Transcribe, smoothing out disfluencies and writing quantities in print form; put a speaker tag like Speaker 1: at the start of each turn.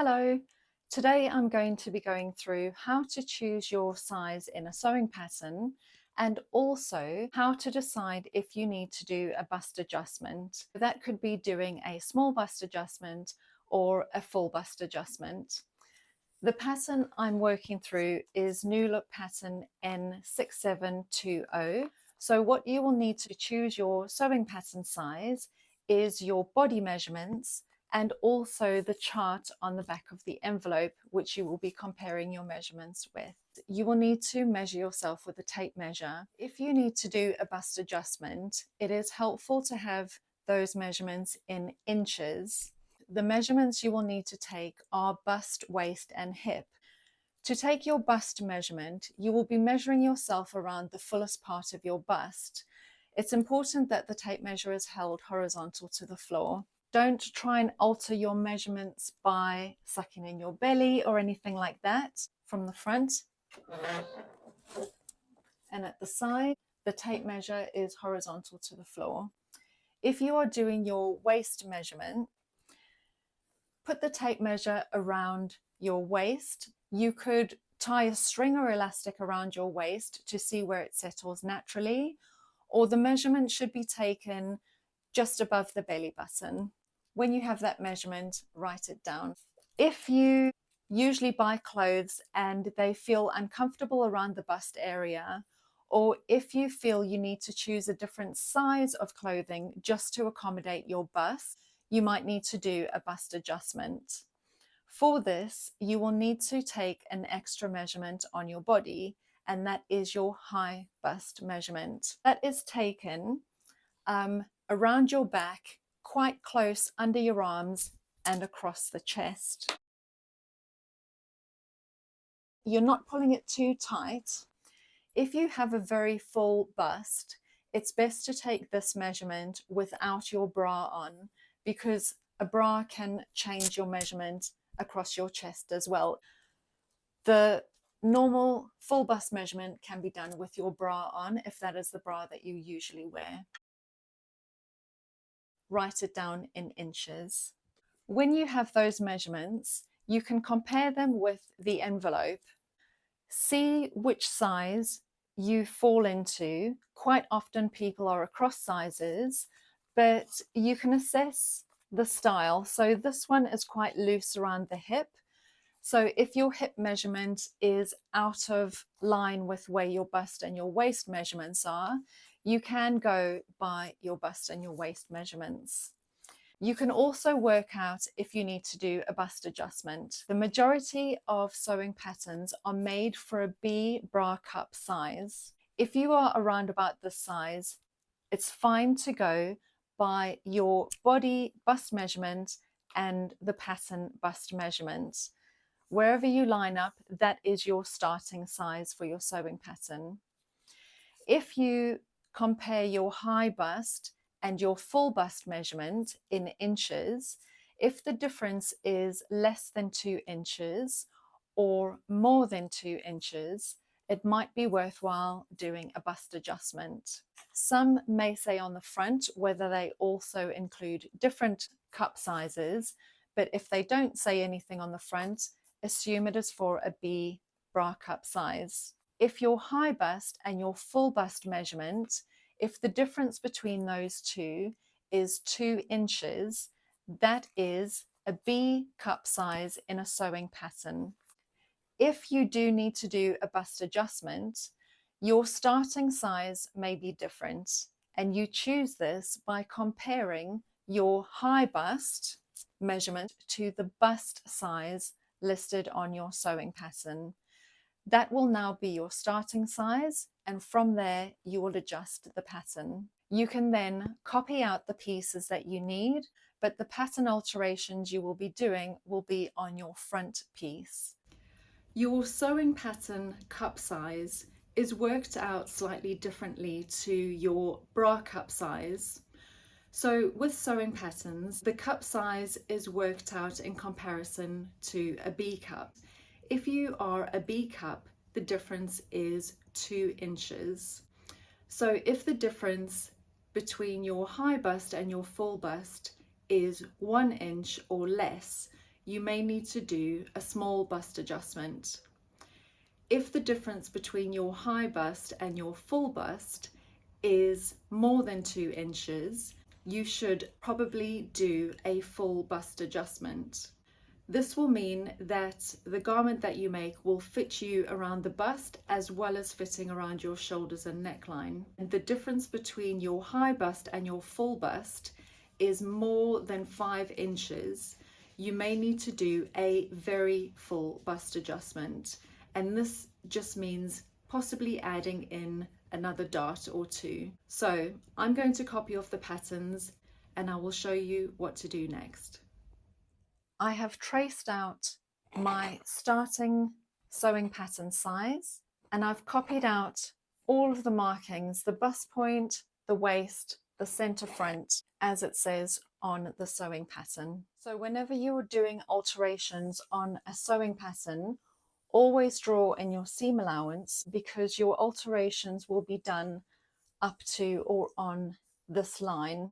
Speaker 1: Hello, today I'm going to be going through how to choose your size in a sewing pattern and also how to decide if you need to do a bust adjustment. That could be doing a small bust adjustment or a full bust adjustment. The pattern I'm working through is New Look pattern N6720. So what you will need to choose your sewing pattern size is your body measurements and also the chart on the back of the envelope, which you will be comparing your measurements with. You will need to measure yourself with a tape measure. If you need to do a bust adjustment, it is helpful to have those measurements in inches. The measurements you will need to take are bust, waist, and hip. To take your bust measurement, you will be measuring yourself around the fullest part of your bust. It's important that the tape measure is held horizontal to the floor. Don't try and alter your measurements by sucking in your belly or anything like that. From the front and at the side, the tape measure is horizontal to the floor. If you are doing your waist measurement, put the tape measure around your waist. You could tie a string or elastic around your waist to see where it settles naturally, or the measurement should be taken just above the belly button. When you have that measurement, write it down. If you usually buy clothes and they feel uncomfortable around the bust area, or if you feel you need to choose a different size of clothing just to accommodate your bust, you might need to do a bust adjustment. For this, you will need to take an extra measurement on your body, and that is your high bust measurement. That is taken around your back, quite close under your arms and across the chest. You're not pulling it too tight. If you have a very full bust, it's best to take this measurement without your bra on, because a bra can change your measurement across your chest as well. The normal full bust measurement can be done with your bra on if that is the bra that you usually wear. Write it down in inches. When you have those measurements, you can compare them with the envelope. See which size you fall into. Quite often people are across sizes, but you can assess the style. So this one is quite loose around the hip. So if your hip measurement is out of line with where your bust and your waist measurements are, you can go by your bust and your waist measurements. You can also work out if you need to do a bust adjustment. The majority of sewing patterns are made for a B bra cup size. If you are around about this size, it's fine to go by your body bust measurement and the pattern bust measurement. Wherever you line up, that is your starting size for your sewing pattern. If you compare your high bust and your full bust measurement in inches, if the difference is less than 2 inches or more than 2 inches, it might be worthwhile doing a bust adjustment. Some may say on the front whether they also include different cup sizes, but if they don't say anything on the front, assume it is for a B bra cup size. If your high bust and your full bust measurement, if the difference between those two is 2 inches, that is a B cup size in a sewing pattern. If you do need to do a bust adjustment, your starting size may be different, and you choose this by comparing your high bust measurement to the bust size listed on your sewing pattern. That will now be your starting size, and from there you will adjust the pattern. You can then copy out the pieces that you need, but the pattern alterations you will be doing will be on your front piece. Your sewing pattern cup size is worked out slightly differently to your bra cup size. So with sewing patterns, the cup size is worked out in comparison to a B cup. If you are a B cup, the difference is 2 inches. So if the difference between your high bust and your full bust is 1 inch or less, you may need to do a small bust adjustment. If the difference between your high bust and your full bust is more than 2 inches, you should probably do a full bust adjustment. This will mean that the garment that you make will fit you around the bust as well as fitting around your shoulders and neckline. And the difference between your high bust and your full bust is more than 5 inches. You may need to do a very full bust adjustment. And this just means possibly adding in another dart or 2. So I'm going to copy off the patterns and I will show you what to do next. I have traced out my starting sewing pattern size and I've copied out all of the markings, the bust point, the waist, the center front, as it says on the sewing pattern. So whenever you are doing alterations on a sewing pattern, always draw in your seam allowance because your alterations will be done up to or on this line.